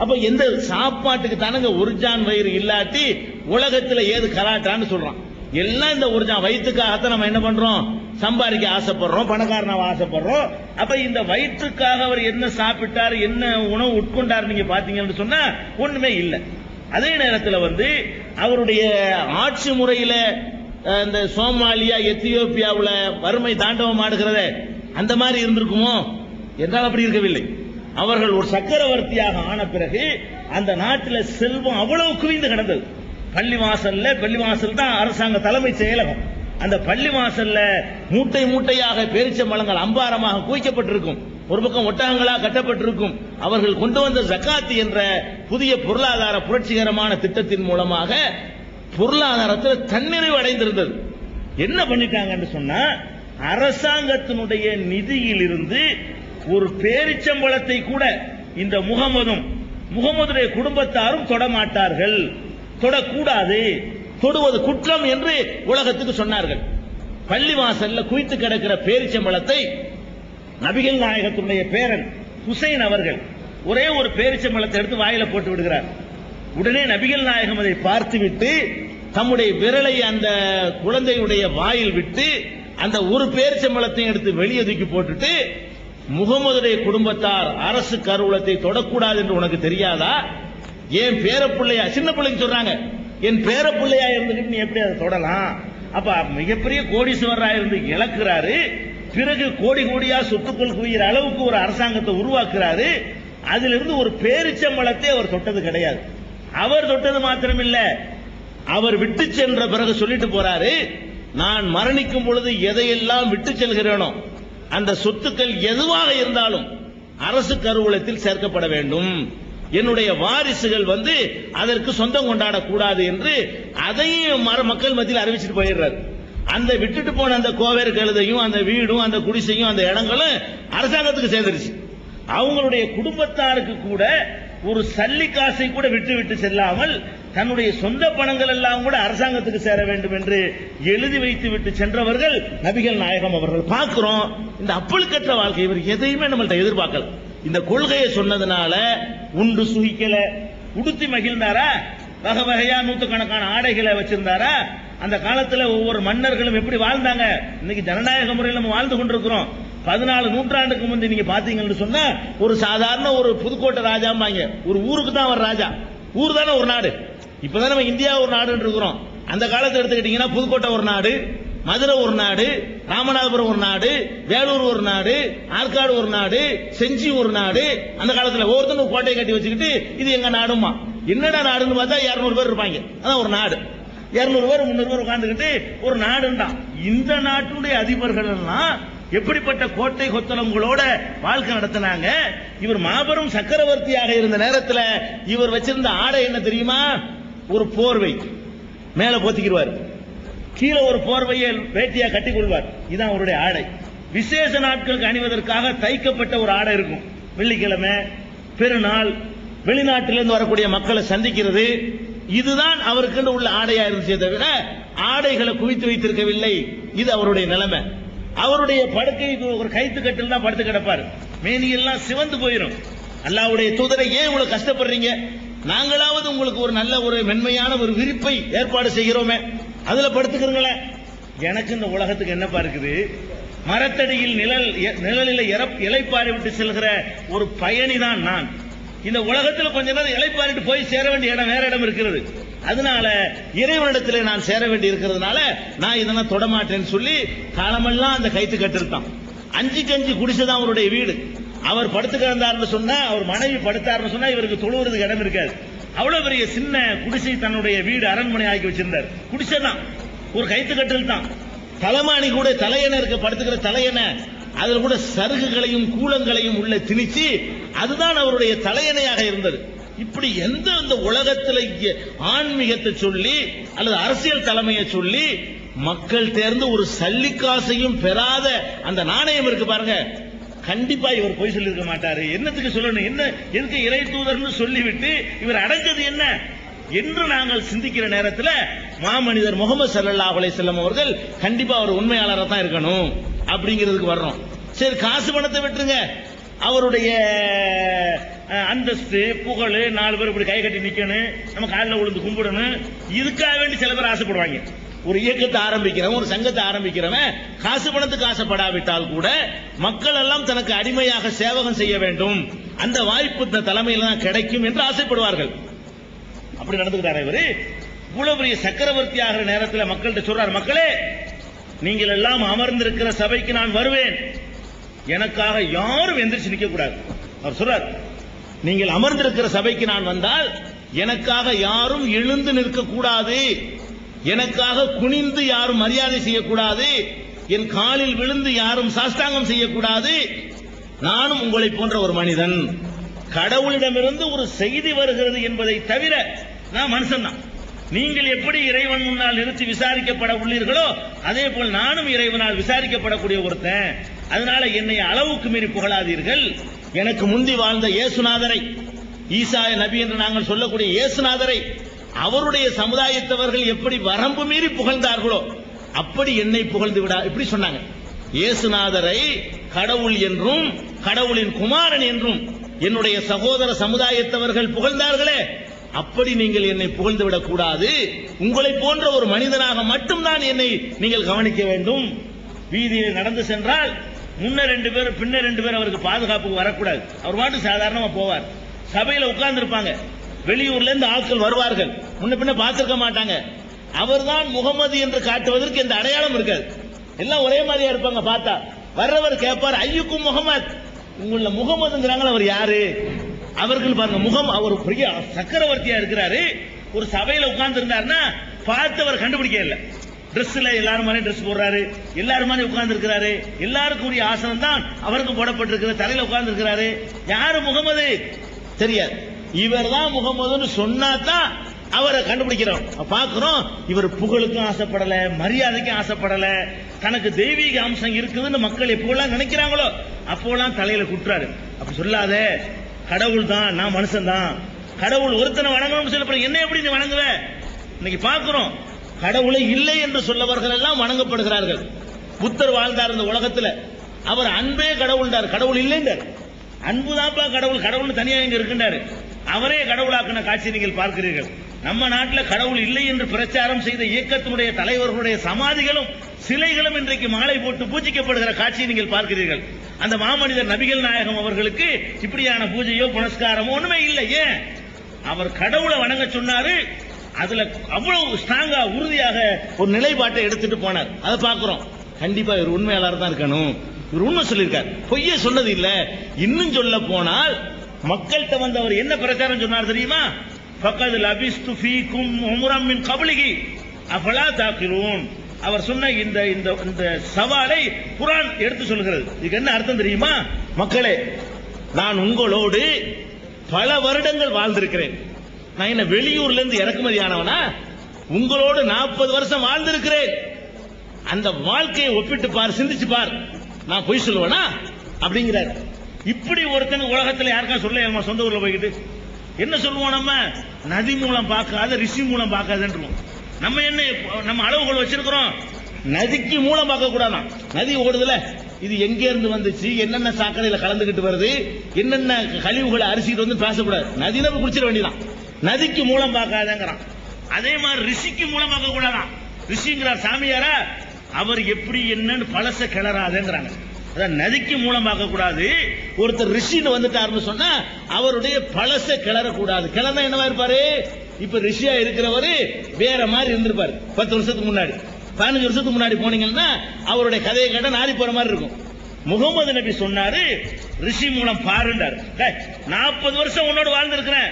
அப்ப எந்த சாப்பாட்டுக்கு தானங்க ஒருஜான் வயிறு இல்லாட்டி உலகத்துல ஏது கலாட்டான்னு சொல்றான். எல்லாம் இந்த ஒருஜான் வயிற்றுக்காகத்தான் நம்ம என்ன பண்றோம், சம்பாதிக்க ஆசைப்படுறோம், பணக்காரனாக ஆசைப்படுறோம். அப்ப இந்த வயிற்றுக்காக அவர் என்ன சாப்பிட்டார், என்ன உணவு உட்கொண்டார் நீங்க பாத்தீங்கன்னு சொன்னா ஒண்ணுமே இல்லை. அதே நேரத்தில் அவருடைய ஆட்சி முறையில இந்த சோமாலியா, எத்தியோப்பியாவுல வறுமை தாண்டவம் ஆடுகிறத அந்த மாதிரி இருந்திருக்குமோ என்றால் அப்படி இருக்கவில்லை. அவர்கள் ஒரு சக்கரவர்த்தியாக ஆன பிறகு அந்த நாட்டில் செல்வம் அவ்வளவு குவிந்து கிடந்தது. பள்ளிவாசல் தான் அரசாங்க தலைமை செயலகம். அந்த பள்ளிவாசல்ல மூட்டை மூட்டையாக பேரிச்சம்பழங்கள் அம்பாரமாக குவிக்கப்பட்டிருக்கும், ஒரு பக்கம் ஒட்டகங்களாக கட்டப்பட்டிருக்கும். அவர்கள் கொண்டு வந்த ஜகாத் என்ற புதிய பொருளாதார புரட்சிகரமான திட்டத்தின் மூலமாக பொருளாதாரத்தில் தன்னிறைவு அடைந்திருந்தது. என்ன பண்ணிட்டாங்கன்னு சொன்னா, அரசாங்கத்தினுடைய நிதியில் இருந்து ஒரு பேரிச்சம்பழத்தை கூட இந்த முகமதுடைய குடும்பத்தாரும் தொடமாட்டார்கள், தொடக்கூடாது, தொடுவது குற்றம் என்று உலகத்துக்கு சொன்னார்கள். பள்ளிவாசல்ல குவித்து கிடக்கிற பேரிச்சம்பழத்தை நபிகள் நாயகத்துடைய பேரன் ஹுசைன் அவர்கள் ஒரே ஒரு பேரிச்சம்பழத்தை எடுத்து வாயில போட்டு விடுகிறார். உடனே நபிகள் நாயகம் அதை பார்த்துவிட்டு தம்முடைய விரலை அந்த குழந்தையுடைய வாயில் விட்டு அந்த ஒரு பேரிச்சம்பழத்தை எடுத்து வெளியே தூக்கி போட்டுட்டு, முகமதுடைய குடும்பத்தார் அரசு கருவூலத்தை தொடக்கூடாது என்று உனக்கு தெரியாதா? என் பேரப்பிள்ளையா, சின்ன பிள்ளைங்க சொல்றாங்க, என் பேரப்பிள்ளையா இருந்துகிட்டு நீ எப்படி அதை தொடலாம்? அப்ப மிகப்பெரிய கோடீஸ்வரரா இருந்து இழக்கிறாரு, பிறகு கோடி கோடியா சொத்துக்கள் குவிகிற அளவுக்கு ஒரு அரசாங்கத்தை உருவாக்குறாரு. அதிலிருந்து ஒரு பேரிச்சம்பழத்தை அவர் தொட்டது கிடையாது. அவர் தொட்டது மாத்திரமில்ல, அவர் விட்டு சென்ற பிறகு சொல்லிட்டு போறாரு, நான் மரணிக்கும் பொழுது எதையெல்லாம் விட்டு செல்கிறேனோ அந்த சொத்துக்கள் எதுவாக இருந்தாலும் அரசு கருவூலத்தில் சேர்க்கப்பட வேண்டும், என்னுடைய வாரிசுகள் அதற்கு சொந்தம் கொண்டாடக்கூடாது என்று அதையும் மக்கள் மத்தியில் அறிவிச்சிட்டு போயிடுறாரு. அந்த விட்டுட்டு போன அந்த கோவேறு கழுதையும் அந்த வீடும் அந்த குடிசையும் அந்த இடங்களும் அரசாங்கத்துக்கு சேர்ந்துருச்சு. அவங்களுடைய குடும்பத்தாருக்கு கூட ஒரு சல்லி காசை கூட விட்டு செல்லாமல் தன்னுடைய சொந்த பணங்கள் எல்லாம் கூட அரசாங்கத்துக்கு சேர வேண்டும் என்று எழுதி வைத்து விட்டு சென்றவர்கள் நபிகள் நாயகம் அவர்கள். பார்க்கிறோம் இந்த அப்பழுக்கற்ற வாழ்க்கை, இவர் எதையுமே நம்மள்ட்ட எதிர்பார்க்கல. இந்த கொள்கையை சொன்னதுனால உண்டு சுகிக்கல, உடுத்தி மகிழ்ந்தாரா, வகை வகையா நூற்றுக்கணக்கான ஆடைகளை வச்சிருந்தாரா? அந்த காலத்துல ஒவ்வொரு மன்னர்களும் எப்படி வாழ்ந்தாங்க? இன்னைக்கு ஜனநாயக முறையில் நம்ம வாழ்ந்து கொண்டிருக்கிறோம். 14 நூற்றாண்டுக்கு முந்தைய நீங்க பாத்தீங்கன்னு சொன்னா ஒரு சாதாரண ஒரு புதுக்கோட்டை ராஜாம்பாங்க, ஒரு ஊருக்கு தான் அவர் ராஜா. ஊர் தானே ஒரு நாடு. இப்பதான் நம்ம இந்தியா ஒரு நாடு இருக்கிறோம். அந்த காலத்தை எடுத்துக்கிட்டீங்கன்னா புதுக்கோட்டை ஒரு நாடு, மதுரை ஒரு நாடு, ராமநாதபுரம் ஒரு நாடு, வேலூர் ஒரு நாடு, ஆற்காடு ஒரு நாடு, செஞ்சி ஒரு நாடு. அந்த காலத்துல ஒவ்வொருத்தரும் கோட்டையை கட்டி வச்சுக்கிட்டு இது எங்க நாடுமா, என்னடா நாடுன்னு பார்த்தா 200 பேர் இருப்பாங்க. அதான் ஒரு நாடு. 200 பேர் 300 பேர் உட்கார்ந்துக்கிட்டு ஒரு நாடுதான். இந்த நாட்டுடைய அதிபர்கள் எல்லாம் எப்படிப்பட்ட கோட்டை கொத்தளங்களோட வாழ்க்கை நடத்தினாங்க. இவர் மாபெரும் சக்கரவர்த்தியாக இருந்த நேரத்தில் இவர் வச்சிருந்த ஆடை என்ன தெரியுமா? ஒரு போர்வை மேல போத்திக்கிடுவார், கீழே ஒரு போர்வையை வேட்டியா கட்டிக் கொள்வார். இதுதான் அவருடைய ஆடை. விசேஷ நாட்களுக்கு அணிவதற்காக தைக்கப்பட்ட ஒரு ஆடை இருக்கும். வெள்ளிக்கிழமை, பெருநாள், வெளிநாட்டிலிருந்து வரக்கூடிய மக்களை சந்திக்கிறது, இதுதான் அவருக்கு உள்ள ஆடையா இருந்துச்சே தவிர ஆடைகளை குவித்து வைத்திருக்கவில்லை. இது அவருடைய நிலைமை. அவருடைய படுக்கை ஒரு கைத்து கட்டில் தான் படுத்து கிடப்பார். மேனியெல்லாம் சிவந்து போயிடும். அல்லாஹ்வுடைய தூதரை ஏன் இவ்வளவு கஷ்டப்படுறீங்க? நாங்களாவது உங்களுக்கு ஒரு நல்ல ஒரு மென்மையான ஒரு விரிப்பை ஏற்பாடு செய்கிறோமே, அதுல படுத்துக்கிறீங்களேன். எனக்கு இந்த உலகத்துக்கு என்னப்பா இருக்குது? மரத்தடியில் நிழலில் இலைப்பாரி விட்டு செல்கிற ஒரு பயணிதான் நான். இந்த உலகத்தில் கொஞ்ச நேரம் இலைப்பாரிட்டு போய் சேர வேண்டிய இடம் வேற இடம் இருக்கிறது. அதனால இறைவனிடத்தில் நான் சேர வேண்டி இருக்கிறதுனால நான் இதெல்லாம் தொடமாட்டேன்னு சொல்லி காலமெல்லாம் அந்த கைத்து கட்டிருக்கான். 5 குடிசைதான் அவருடைய வீடு. அவர் படுத்து கிடந்தார்னு சொன்னா, அவர் மனைவி படுத்தார்னு சொன்னா இவருக்கு தொழுவதுக்கு இடம் இருக்காது. அவ்வளவு பெரிய சின்ன குடிசை தன்னுடைய வீடு அரண்மனை ஆக்கி வச்சிருந்தார். குடிசை தான், ஒரு கைத்து கட்டில் தான். தலைமானி கூட தலையணை இருக்க, படுத்துக்கிற தலையணை, அதில் கூட சருகுகளையும் கூலங்களையும் உள்ள திணிச்சு அதுதான் அவருடைய தலையணையாக இருந்தது. இப்படி எந்த உலகத்தில் ஆன்மீகத்தை சொல்லி அல்லது அரசியல் தலைமையை சொல்லி மக்கள் தேர்ந்து ஒரு சல்லிக்காசையும் பெறாத அந்த நாணயம் இருக்கு பாருங்க, கண்டிப்பா இவர் போய் சொல்லியிருக்க மாட்டாரு. என்னத்துக்கு சொல்லணும்? என்ன எதுக்கு இறை தூதர்னு சொல்லிவிட்டு இவர் அடைஞ்சது என்ன என்று நாங்கள் சிந்திக்கிற நேரத்தில் மாமனிதர் முகமது ஸல்லல்லாஹு அலைஹி வஸல்லம் அவர்கள் கண்டிப்பா அவர் உண்மையாளராக தான் இருக்கணும் அப்படிங்கிறதுக்கு வர்றோம். சரி, காசு பணத்தை விட்டுருங்க, அவருடைய அந்தஸ்து புகழ், 4 பேர் இப்படி கை கட்டி நிக்கணும், நம்ம காலில் விழுந்து கும்பிடணும், இதுக்காக வேண்டி சில பேர் ஆசைப்படுவாங்க. ஒரு இயக்கத்தை ஆரம்பிக்கிறவன், ஒரு சங்கத்தை ஆரம்பிக்கிறவன் காசு பணத்துக்கு ஆசைப்படாவிட்டால் கூட மக்கள் எல்லாம் தனக்கு அடிமையாக சேவகம் செய்ய வேண்டும், அந்த வாய்ப்பு இந்த தலைமையில் தான் கிடைக்கும் என்று ஆசைப்படுவார்கள். அப்படி நடந்துக்கிட்டார் இவரு. இவ்வளவு பெரிய சக்கரவர்த்தி ஆகிற நேரத்தில் மக்கள்கிட்ட சொல்றார், மக்களே நீங்கள் எல்லாம் அமர்ந்திருக்கிற சபைக்கு நான் வருவேன், எனக்காக யாரும் எந்திரிச்சு நிற்க கூடாது. அவர் சொல்றார், நீங்கள் அமர்ந்திருக்கிற சபைக்கு நான் வந்தால் எனக்காக யாரும் எழுந்து நிற்க கூடாது, எனக்காக குனிந்து யாரும் மரியாதை செய்யக்கூடாது, என் காலில் விழுந்து யாரும் சாஷ்டாங்கம் செய்யக்கூடாது. நானும் உங்களை போன்ற ஒரு மனிதன், கடவுளிடமிருந்து ஒரு செய்தி வருகிறது என்பதை தவிர நான் மனுஷன் தான். நீங்கள் எப்படி இறைவன் முன்னால் நிறுத்தி விசாரிக்கப்பட உள்ளீர்களோ அதே போல் நானும் இறைவனால் விசாரிக்கப்படக்கூடிய ஒருத்தன். அதனால என்னை அளவுக்கு மீறி புகழாதீர்கள், எனக்கு முந்தி வாழ்ந்த இயேசுநாதரை, ஈசா நபி என்று நாங்கள் சொல்லக்கூடிய இயேசுநாதரை அவருடைய சமுதாயத்தவர்கள் எப்படி வரம்பு மீறி புகழ்ந்தார்களோ அப்படி என்னை புகழ்ந்து விடா, இப்படி சொன்னாங்க. இயேசுநாதரை கடவுள் என்றும் கடவுளின் குமாரன் என்றும் என்னுடைய சகோதர சமுதாயத்தவர்கள் புகழ்ந்தார்களே, அப்படி நீங்கள் என்னை புகழ்ந்து விடக் கூடாது. உங்களை போன்ற ஒரு மனிதனாக மட்டும்தான் என்னை நீங்கள் கவனிக்க வேண்டும். வீதியில் நடந்து சென்றால் முன்ன 2 பேர் பின்ன 2 பேர் அவருக்கு பாதுகாப்புக்கு வரக்கூடாது. அவர் பாட்டு சாதாரணமா போவார். சபையில உட்கார்ந்து இருப்பாங்க, வெளியூர்ல இருந்து ஆட்கள் வருவார்கள், முன்ன பின்ன பார்த்திருக்க மாட்டாங்க. அவர்தான் முகமது என்று காட்டுவதற்கு இந்த அடையாளம் இருக்காது. எல்லாம் ஒரே மாதிரியா இருப்பாங்க. பார்த்தா வர்றவர் கேட்பார், ஐயுக்கும் முகமது, உங்கள முகமதுங்கிறாங்களா, அவர் யாரு? அவர்கள் பாருங்க, முகம் அவர் பெரிய சக்கரவர்த்தியா இருக்கிறாரு. ஒரு சபையில உட்கார்ந்து இருந்தாருன்னா பார்த்தவர் கண்டுபிடிக்க இல்லை. டிரெஸ்ல எல்லாரும் மாதிரி டிரெஸ் போடுறாரு, எல்லாரும் மாதிரி உட்கார்ந்து இருக்கிறாரு, எல்லாருக்கும் உரிய ஆசனம் தான் அவருக்கு போடப்பட்டிருக்கிறது, தலையில உட்கார்ந்து இருக்கிறாரு. யாரு முகமது தெரியாது. இவர் தான் முகமதுன்னு சொன்னாதான் அவரை கண்டுபிடிக்கிறோம், பார்க்கிறோம். இவர் புகழுக்கும் ஆசைப்படல, மரியாதைக்கும் ஆசைப்படல, தனக்கு தெய்வீக அம்சம் இருக்குதுன்னு மக்கள் எப்போலாம் நினைக்கிறாங்களோ அப்போலாம் தலையில குட்டுறாரு. அப்படி சொல்லாத, கடவுள் தான், நான் மனுஷன் தான், கடவுள் ஒருத்தனை வணங்கணும்னு சொல்லப்பட என்ன எப்படி நீ வணங்குவ? இன்னைக்கு பார்க்கிறோம், கடவுளை இல்லை என்று சொல்லவர்கள் எல்லாம் வணங்கப்படுகிறார்கள். புத்தர் வாழ்ந்தார் இந்த உலகத்தில், அவர் அன்பே கடவுள்டார், கடவுள் இல்லைன்றார். அன்புதான்ப்பா கடவுள், கடவுள் தனியாக இங்க இருக்கின்றாரு. அவரே கடவுளாக்கின காட்சி நீங்கள் பார்க்கிறீர்கள். நம்ம நாட்டில் கடவுள் இல்லை என்று பிரச்சாரம் செய்த இயக்கத்தினுடைய தலைவர்களுடைய சமாதிகளும் சிலைகளும் இன்றைக்கு மாலை போட்டு பூஜிக்கப்படுகிற காட்சியை நீங்கள் பார்க்கிறீர்கள். அந்த மாமனிதர் நபிகள் நாயகம் அவர்களுக்கு இப்படியான பூஜையோ புனஸ்காரமோ ஒண்ணுமே இல்லை. ஏன்? அவர் கடவுளை வணங்க சொன்னாரு, அதுல அவ்வளவு ஸ்ட்ராங்கா உறுதியாக ஒரு நிலைப்பாட்டை எடுத்துட்டு போனார். அதை பார்க்கிறோம். கண்டிப்பா இவர் உண்மையாளர் தான் இருக்கணும், இவர் உண்மை சொல்லியிருக்கார், பொய்யே சொன்னது இல்ல. இன்னும் சொல்ல போனால் மக்கள்கிட்ட வந்தவர் என்ன பிரச்சாரம் சொன்னார் தெரியுமா? ஃபக்கத் லபிஸ்து ஃபீக்கும் உம்ரம் மின் கப்லிஹி அஃபலா தாகிலூன். அவர் சொன்ன இந்த இந்த இந்த சவாலை குர்ஆன் எடுத்து சொல்கிறது. இதுக்கு என்ன அர்த்தம் தெரியுமா? மக்களே, நான் உங்களோடு பல வருடங்கள் வாழ்ந்திருக்கிறேன். நான் என்ன வெளியூர்ல இருந்து இறக்குமதி ஆனவனா? உங்களோடு 40 வருஷம் வாழ்ந்திருக்கிறேன். அந்த வாழ்க்கையை ஒப்பிட்டு பார், சிந்திச்சு பார், நான் பொய் சொல்லுவேனா அப்படிங்கிறார். இப்படி ஒருத்தங்க உலகத்தில் யாருக்கா சொல்ல சொந்த ஊர்ல போய்கிட்டு என்ன சொல்லுவோம்? நம்ம நதி மூலம் பார்க்காத, ரிஷி மூலம் பார்க்காதுன்றோம். நம்ம என்ன நம்ம அளவுகள் வச்சிருக்கிறோம்? நதிக்கு மூலம் பார்க்க கூடாதான். நதி ஓடுதுல, இது எங்க இருந்து வந்துச்சு, என்னென்ன சாக்கடையில கலந்துகிட்டு வருது, என்னென்ன கழிவுகளை அரிசிட்டு வந்து பேசக்கூடாது. நதியில குடிச்சிட வேண்டியதான். நதிக்கு மூலம் பார்க்காதங்கிறான். அதே மாதிரி ரிஷிக்கு மூலம் பார்க்க கூடாதான். ரிஷிங்கிறார் சாமியாரா, அவர் எப்படி என்னன்னு பழச கிளறாதேங்கிறாங்க. நதிக்கு மூலம் பார்க்க கூடாது. ஒருத்தர் ரிஷின்னு வந்துட்டாருன்னு சொன்னா அவருடைய பழச கிளறக்கூடாது. கிளறா என்னவா இருப்பாரு? இப்ப ரிஷியா இருக்கிறவரு வேற மாதிரி இருந்திருப்பாரு. 10 வருஷத்துக்கு முன்னாடி, 15 வருஷத்துக்கு முன்னாடி போனீங்கன்னா அவருடைய கதையை கேட்ட நாரி போற மாதிரி இருக்கும். முகமது நபி சொன்னாரு, ரிஷி மூலம் பாருண்டாரு. 40 வருஷம் உன்னோடு வாழ்ந்திருக்கிறேன்,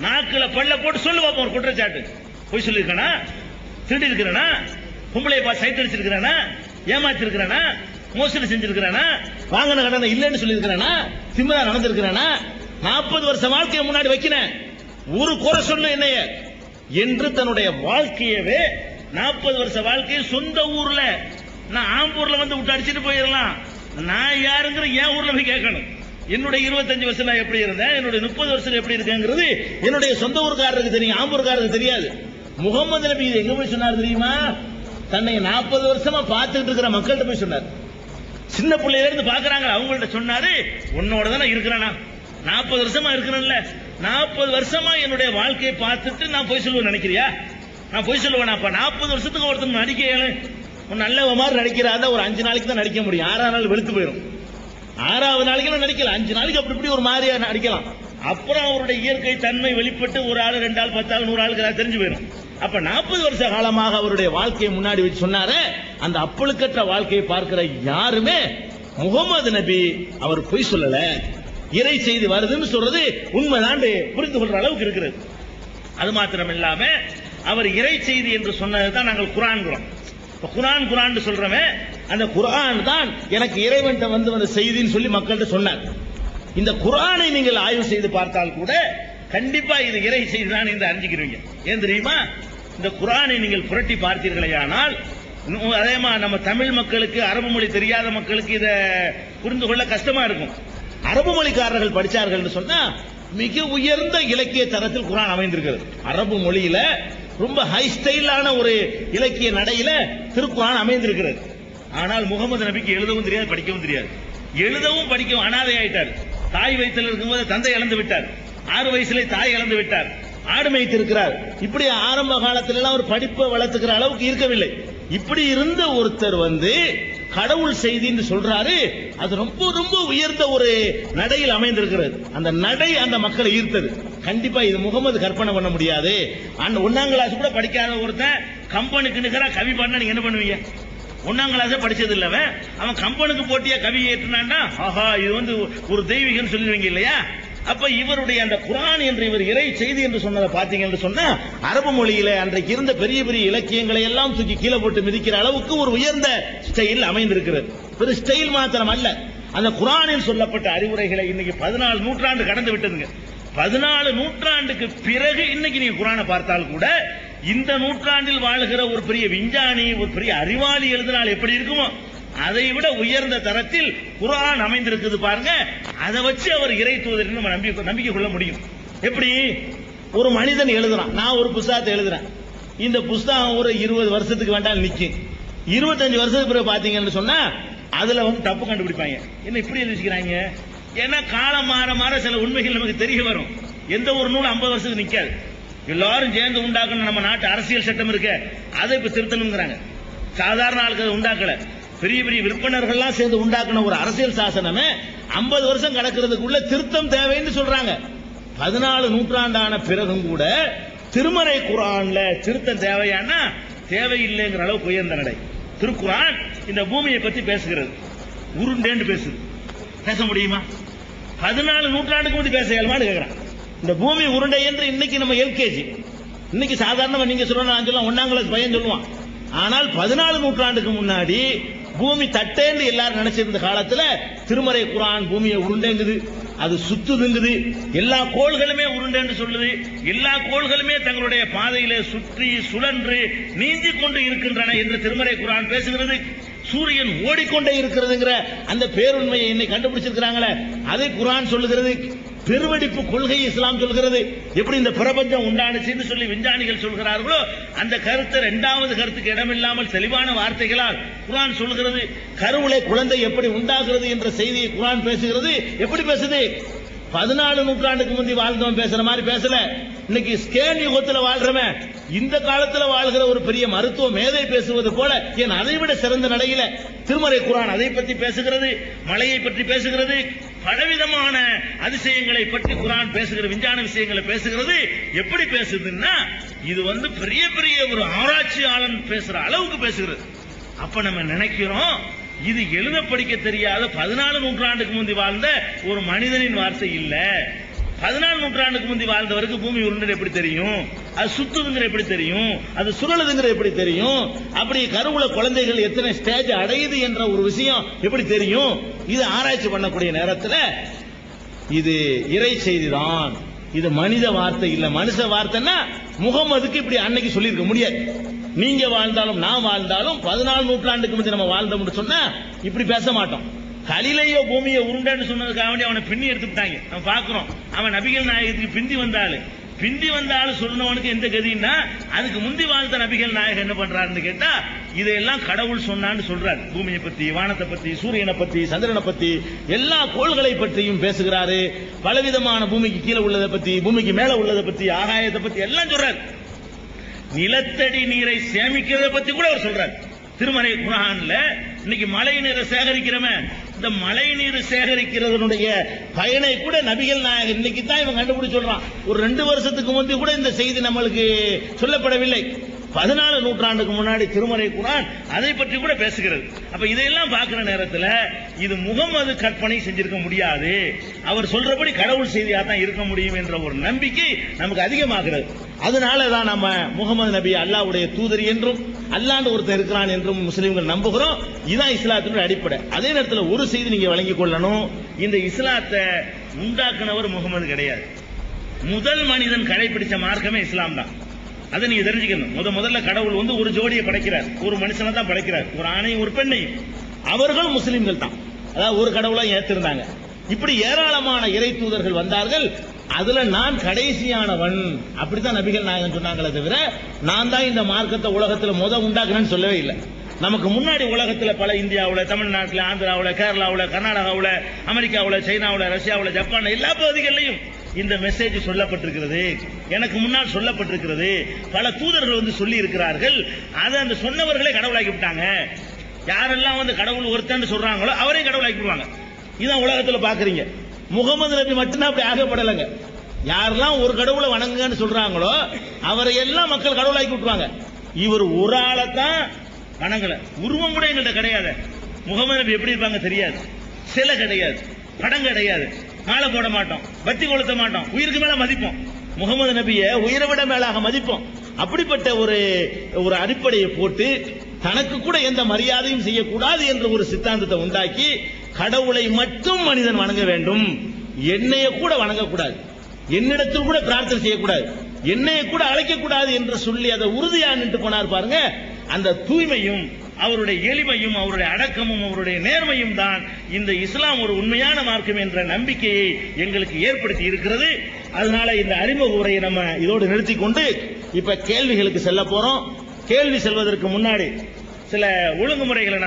நாக்குல பல்ல போட்டு சொல்லு பாப்போம் ஒரு குற்றச்சாட்டு. போய் சொல்லிருக்கா, திருடி இருக்கிறனா, பொம்பளை பா சைட் அடிச்சிருக்கிறானா, ஏமாத்திருக்கிறானா, மோசடி செஞ்சிருக்கிறானா, வாங்கின கடனை இல்லைன்னு சொல்லியிருக்கிறானா, திமிரா நடந்திருக்கிறானா, 40 வருஷம் வாழ்க்கையை முன்னாடி வைக்கிறேன், ஒரு குறை சொல்ல என்னைய என்று தன்னுடைய வாழ்க்கையவே 40 வருஷ வாழ்க்கையை சொந்த ஊர்ல, நான் ஆம்பூர்ல வந்து விட்டு அடிச்சுட்டு போயிடலாம், நான் யாருங்கிற என் ஊர்ல போய் கேட்கணும். என்னுடைய 25 வருஷம் நான் எப்படி இருந்தேன், என்னுடைய 30 வருஷம் எப்படி இருக்கேங்கிறது என்னுடைய சொந்த ஊருக்காரருக்கு தெரியும், ஆம்பூர்காரருக்கு தெரியாது. முகமது நபி இது எங்க போய் சொன்னார் தெரியுமா? தன்னை 40 வருஷமா பார்த்துட்டு இருக்கிற மக்கள்கிட்ட போய் சொன்னார். சின்ன பிள்ளையில இருந்து பாக்குறாங்க, அவங்கள்ட்ட சொன்னாரு, உன்னோட தானே இருக்கிறேனா, 40 வருஷமா இருக்கிறேன்ல, 40 வருஷமா என்னுடைய வாழ்க்கையை பார்த்துட்டு நான் போய் சொல்லுவேன் நினைக்கிறியா? நான் போய் சொல்லுவேன். அப்ப 40 வருஷத்துக்கு ஒருத்தன் நடிக்க நல்ல மாதிரி நடிக்கிறாத ஒரு 5 நாளைக்கு தான் நடிக்க முடியும். 6ஆவது நாள் வெளுத்து போயிடும். 6வது நாளைக்கு நடிக்கலாம், 5 நாளைக்கு அப்படி இப்படி ஒரு மாதிரியா நடிக்கலாம். அப்புறம் அவருடைய இயற்கை தன்மை வெளிப்பட்டு ஒரு ஆள் 2 ஆள் 10 ஆள் 100 ஆளுக்கு தெரிஞ்சு போயிடும். அப்ப 40 வருஷ காலமாக அவருடைய வாழ்க்கையை முன்னாடி வச்சு சொன்னாரு. அந்த அப்பழுக்கற்ற வாழ்க்கையை பார்க்கிற யாருமே முகமது நபி அவர் பொய் சொல்லல, இறை செய்தி வருதுன்னு சொல்றது உண்மைதான் புரிந்து கொள்ற அளவுக்கு இருக்கிறது. அது மாத்திரம் இல்லாம அவர் இறை செய்தி என்று சொன்னதுதான் நாங்கள் குர்ஆன்கிறோம். குர்ஆன் சொல்றோமே, அந்த குர்ஆன் தான் எனக்கு இறைவன் வந்த செய்தின்னு சொல்லி மக்கள்கிட்ட சொன்னார். இந்த குர்ஆனை நீங்கள் ஆய்வு செய்து பார்த்தால் கூட கண்டிப்பா இது இறை செய்தி தான் என்று அறிஞ்சுக்கிறீங்க. ஏன் தெரியுமா? இந்த குர்ஆனை நீங்கள் புரட்டி பார்த்தீர்களேயானால், அதே மாதிரி நம்ம தமிழ் மக்களுக்கு, அரபு மொழி தெரியாத மக்களுக்கு இதை புரிந்து கொள்ள கஷ்டமா இருக்கும். அரபு மொழிக்காரர்கள் படிச்சார்கள் சொன்னா மிக உயர்ந்த இலக்கிய தரத்தில் குர்ஆன் அமைந்திருக்கிறது. அரபு மொழியில ரொம்ப ஹை ஸ்டைலான ஒரு இலக்கிய நடையில திருக்குர்ஆன் அமைந்திருக்கிறது. ஆனால் முகமது நபிக்கு எழுதவும் தெரியாது, படிக்கவும் தெரியாது. எழுதவும் படிக்கவும் அனாதை ஆயிட்டார். தாய் வயிற்றில் இருக்கும்போது தந்தை இழந்து விட்டார். 6 வயசுல தாய் இழந்து விட்டார். ஆடு மேய்த்திருக்கிறார். இப்படி ஆரம்ப காலத்துல ஒரு படிப்பை வளர்த்துக்கிற அளவுக்கு இருக்கவில்லை. இப்படி இருந்த ஒருத்தர் கடவுள் செய்தின்னு சொல்றாரு. அது ரொம்ப ரொம்ப உயர்ந்த ஒரு நடையில் அமைந்திருக்கிறது. அந்த நடை அந்த மக்களை ஈர்த்தது. கண்டிப்பா இது முகமது கற்பனை பண்ண முடியாது. 1ஆம் கிளாஸ் கூட படிக்காத ஒருத்தன் கம்பனுக்கு நிகரா கவி பண்ணா நீங்க என்ன பண்ணுவீங்க? 1ஆம் கிளாஸ் படிச்சது இல்ல அவன் கம்பனுக்கு போட்டியா கவி ஏற்றினான்னா ஆஹா இது ஒரு தெய்வீகம் சொல்லுவீங்க இல்லையா? அப்ப இவருடைய அந்த குர்ஆன் என்று இவர் இறை செய்தி என்று சொன்னதை பாத்தீங்க என்று சொன்னா அரபு மொழியில அன்றைக்கு இருந்த பெரிய பெரிய இலக்கியங்களை எல்லாம் தூக்கி கீழே போட்டு மிதிக்கிற அளவுக்கு ஒரு உயர்ந்த ஸ்டைல் அமைந்திருக்கிறது. ஒரு ஸ்டைல் மாத்திரம் அல்ல, அந்த குர்ஆனில் சொல்லப்பட்ட அறிவுரைகளை இன்னைக்கு 14 நூற்றாண்டு கடந்து விட்டதுங்க. 14 நூற்றாண்டுக்கு பிறகு இன்னைக்கு நீங்க குர்ஆனை பார்த்தால் கூட இந்த நூற்றாண்டில் வாழ்கிற ஒரு பெரிய விஞ்ஞானி, ஒரு பெரிய அறிவாளி எழுதினால் எப்படி இருக்குமோ அதை விட உயர்ந்த தரத்தில் குர்ஆன் அமைந்திருக்குது பாருங்க. அதை வச்சு அவர் இறை தூதர் நம்ம நம்பிக்கை கொள்ள முடியும். எப்படி ஒரு மனிதன் எழுதுறான், நான் ஒரு புத்தகத்தை எழுதுறேன், இந்த புத்தகம் ஒரு 20 வருஷத்துக்கு வேண்டாம் நிக்கும். 25 வருஷத்துக்கு பிறகு பாத்தீங்கன்னு சொன்னா அதுல தப்பு கண்டுபிடிப்பாங்க. என்ன இப்படி எழுதிக்கிறாங்க? ஏன்னா காலம் மாற மாற சில உண்மைகள் நமக்கு தெரிய வரும். எந்த ஒரு நூல் 50 வருஷத்துக்கு நிக்காது. எல்லாரும் சேர்ந்து உண்டாக்கணும். நம்ம நாட்டு அரசியல் சட்டம் இருக்க அதை இப்ப திருத்தணுங்கிறாங்க. சாதாரண ஆளுக்கு உண்டாக்கல, பெரிய பெரிய விற்பனர்கள்லாம் சேர்ந்து உண்டாக்குன ஒரு அரசியல் சாசனமே 50 வருஷம் கடக்கிறதுக்குள்ள திருத்தம் தேவைன்னு சொல்றாங்க. 14 நூற்றாண்டான பிறகும் கூட திருமறை குர்ஆன்ல திருத்தம் தேவையானா தேவையில்லைங்கிற அளவுக்கு உயர்ந்த நடை. திருக்குர்ஆன் இந்த பூமியை பத்தி பேசுகிறது. உருண்டேன்னு பேசுது. பேச முடியுமா? 14 நூற்றாண்டுக்கு முந்தி பேச இயலுமான்னு கேட்கிறான். இந்த பூமி உருண்டை என்று இன்னைக்கு நம்ம எல்கேஜி, இன்னைக்கு சாதாரணமா நீங்க சொல்லணும், நான் சொல்லலாம் 1ஆம் கிளாஸ் பையன் சொல்லுவான். ஆனால் 14 நூற்றாண்டுக்கு முன்னாடி பூமி தட்டேன்னு எல்லாரும் நினைச்சிருந்த காலத்துல திருமறை குர்ஆன் பூமியை உருண்டேங்குது, அது சுத்துதுங்குது, எல்லா கோள்களுமே உருண்டேன்னு சொல்லுது, எல்லா கோள்களுமே தங்களுடைய பாதையில சுற்றி சுழன்று நீந்தி கொண்டு இருக்கின்றன என்று திருமறை குர்ஆன் பேசுகிறது. சூரியன் ஓடிக்கொண்டே இருக்கிறதுங்கிற அந்த பேருண்மையை இன்னைக்கு கண்டுபிடிச்சிருக்கிறாங்களே அதை குர்ஆன் சொல்லுகிறது. பெருவெடிப்பு கொள்கை இஸ்லாம் சொல்கிறது. எப்படி இந்த பிரபஞ்சம் உண்டானுச்சுன்னு சொல்லி விஞ்ஞானிகள் சொல்கிறார்களோ அந்த கருத்து 2வது கருத்துக்கு இடமில்லாமல் தெளிவான வார்த்தைகளால் குர்ஆன் சொல்கிறது. கருவிலே குழந்தை எப்படி உண்டாகிறது என்ற செய்தியை குர்ஆன் பேசுகிறது. எப்படி பேசுது? 14 நூற்றாண்டுக்கு முந்தி வாழ்ந்தவன் பேசுற மாதிரி பேசல. இன்னைக்கு ஸ்கேன் யுகத்தில் வாழ்றவன் இந்த காலத்துல வாழ்கிற ஒரு பெரிய மருத்துவ மேதை பேசுவது போல ஏன் அதை விட சிறந்த நடையில திருமறை குர்ஆன் அதை பற்றி பேசுகிறது, மலையை பற்றி பேசுகிறது, பலவிதமான அதிசயங்களை பற்றி குர்ஆன் பேசுகிறது, விஞ்ஞான விஷயங்களை பேசுகிறது. எப்படி பேசுதுன்னா இது பெரிய பெரிய ஒரு ஆராய்ச்சியாளன் பேசுற அளவுக்கு பேசுகிறது. அப்ப நம்ம நினைக்கிறோம் இது எழுத படிக்க தெரியாத 14 நூற்றாண்டுக்கு முந்தி வாழ்ந்த ஒரு மனிதனின் வார்த்தை இல்ல. 14 நூற்றாண்டுக்கு முந்தி வாழ்ந்தவருக்கு பூமி உருண்டை எப்படி தெரியும்? அது சுத்துதுங்கிற எப்படி தெரியும்? அது சுழலுதுங்கிற எப்படி தெரியும்? அப்படி கருவுல குழந்தைகள் எத்தனை ஸ்டேஜ் அடையுது என்ற ஒரு விஷயம் எப்படி தெரியும்? இது ஆராய்ச்சி பண்ணக்கூடிய நேரத்தில் இது இறை செய்திதான், இது மனித வார்த்தை இல்ல. மனுஷ வார்த்தைன்னா முகமதுக்கு இப்படி அன்னைக்கு சொல்லியிருக்க முடியாது. நீங்க வாழ்ந்தாலும் நான் வாழ்ந்தாலும் 14 நூற்றாண்டுக்கு முந்தி நம்ம வாழ்ந்தோம்னு சொன்னா இப்படி பேச மாட்டோம். கலிலேயோ பூமியை உருண்டன்னு சொன்னதுக்காக வேண்டி அவனை பின்னி எடுத்துட்டாங்க. நம்ம பாக்குறோம், அவன் நபிகள் நாயகத்துக்கு பிந்தி வந்தாலும் சொன்னவனுக்கு எந்த கதின்னா அதுக்கு முந்தி வாழ்ந்த நபிகள் நாயகம் என்ன பண்றாருன்னு கேட்டா இதையெல்லாம் கடவுள் சொன்னான்னு சொல்றாரு. பூமியை பத்தி, வானத்தை பத்தி, சூரியனை பத்தி, சந்திரனை பத்தி, எல்லா கோள்களை பற்றியும் பேசுகிறாரு. பலவிதமான பூமிக்கு கீழே உள்ளதை பத்தி, பூமிக்கு மேல உள்ளதை பத்தி, ஆகாயத்தை பத்தி எல்லாம் சொல்றாரு. நிலத்தடி நீரை சேமிக்கிறத பத்தி கூட அவர் சொல்றாரு. திருமறை குர்ஆன்ல இன்னைக்கு மழை நீரை சேகரிக்கிறவன் இந்த மழை நீர் சேகரிக்கிறதனுடைய பயனை கூட நபிகள் நாயகம் இன்னைக்கு தான் இவன் கண்டுபிடிச்சு சொல்றான். ஒரு 2 வருஷத்துக்கு முந்தி கூட இந்த செய்தி நம்மளுக்கு சொல்லப்படவில்லை. 14 நூற்றாண்டுக்கு முன்னாடி திருமறை குர்ஆன் அதை பற்றி கூட பேசுகிறது. அப்ப இதையெல்லாம் பார்க்கிற நேரத்தில் இது முகமது கற்பனை செஞ்சிருக்க முடியாது, அவர் சொல்றபடி கடவுள் செய்தியா தான் இருக்க முடியும் என்ற ஒரு நம்பிக்கை நமக்கு அதிகமாகிறது. அதனாலதான் நம்ம முகமது நபி அல்லாஹ்வுடைய தூதர் என்றும் அல்லாஹ்னு ஒருத்தர் இருக்கிறான் என்றும் முஸ்லிம்கள் நம்புகிறோம். இதுதான் இஸ்லாத்தினுடைய அடிப்படை. அதே நேரத்தில் ஒரு செய்தி நீங்க வழங்கிக் கொள்ளணும், இந்த இஸ்லாத்தை உண்டாக்குனவர் முகமது கிடையாது. முதல் மனிதன் கடைபிடிச்ச மார்க்கமே இஸ்லாம் தான். அதை நீங்க தெரிஞ்சுக்கணும். முதல்ல கடவுள் ஒரு ஜோடியை படைக்கிறார், ஒரு மனுஷனை தான் படைக்கிறார், ஒரு ஆணையும் ஒரு பெண்ணையும். அவர்கள் முஸ்லிம்கள் தான். அதாவது ஒரு கடவுளா ஏத்திருந்தாங்க. இப்படி ஏராளமான இறை தூதர்கள் வந்தார்கள். அதுல நான் கடைசியானவன், அப்படித்தான் நபிகள் நாயகம் சொன்னாங்களே தவிர நான் தான் இந்த மார்க்கத்தை உலகத்துல உண்டாக்குறேன்னு சொல்லவே இல்லை. நமக்கு முன்னாடி உலகத்துல பல இந்தியாவுல, தமிழ்நாட்டில், ஆந்திராவுல, கேரளாவுல, கர்நாடகாவுல, அமெரிக்காவுல, சைனாவுல, ரஷ்யாவுல, ஜப்பான் எல்லா பகுதிகளிலும் இந்த மெசேஜ் சொல்லப்பட்டிருக்கிறது. எனக்கு முன்னால் சொல்லப்பட்டிருக்கிறது. பல தூதர்கள் வந்து சொல்லி இருக்கிறார்கள். அதை அந்த சொன்னவர்களே கடவுளாக்கி விட்டாங்க. யாரெல்லாம் வந்து கடவுள் ஒருத்தன் சொல்றாங்களோ அவரே கடவுளாக்கி விடுவாங்க. இதான் உலகத்துல பாக்குறீங்க. முகமது நபி மட்டும்தான் அப்படி ஆகப்படலைங்க. யாரெல்லாம் ஒரு கடவுளை வணங்குங்கன்னு சொல்றாங்களோ அவரை எல்லாம் மக்கள் கடவுளாக்கி விட்டுருவாங்க. இவர் ஒரு ஆளைத்தான் வணங்கல. உருவம் கூட எங்கள்கிட்ட கிடையாது. முகமது நபி எப்படி இருப்பாங்க தெரியாது. சிலை கிடையாது, படம் கிடையாது, மாலை போட மாட்டோம், பத்தி கொளுத்த மாட்டோம், உயிருக்கு மேல மதிப்போம். முகமது நபியை உயிரை விட மேலாக மதிப்போம். அப்படிப்பட்ட ஒரு அடிப்படையை போட்டு தனக்கு கூட எந்த மரியாதையும் செய்யக்கூடாது என்ற ஒரு சித்தாந்தத்தை உண்டாக்கி கடவுளை மட்டும் மனிதன் வணங்க வேண்டும், என்னைய கூட வணங்கக்கூடாது, என்னிடத்தில் கூட பிரார்த்தனை செய்யக்கூடாது, என்னைய கூட அழைக்கக்கூடாது என்று சொல்லி அதை உறுதியா நின்று போனார் பாருங்க. அந்த தூய்மையும் அவருடைய எளிமையும் அவருடைய அடக்கமும் அவருடைய நேர்மையும் தான் இந்த இஸ்லாம் ஒரு உண்மையான மார்க்கம் என்ற நம்பிக்கையை எங்களுக்கு ஏற்படுத்தி இருக்கிறது. அதனால இந்த அறிமுக உரையை நம்ம இதோடு நிறுத்திக் கொண்டு இப்ப கேள்விகளுக்கு செல்ல போறோம். கேள்வி செல்வதற்கு முன்னாடி சில ஒழுங்குமுறைகளை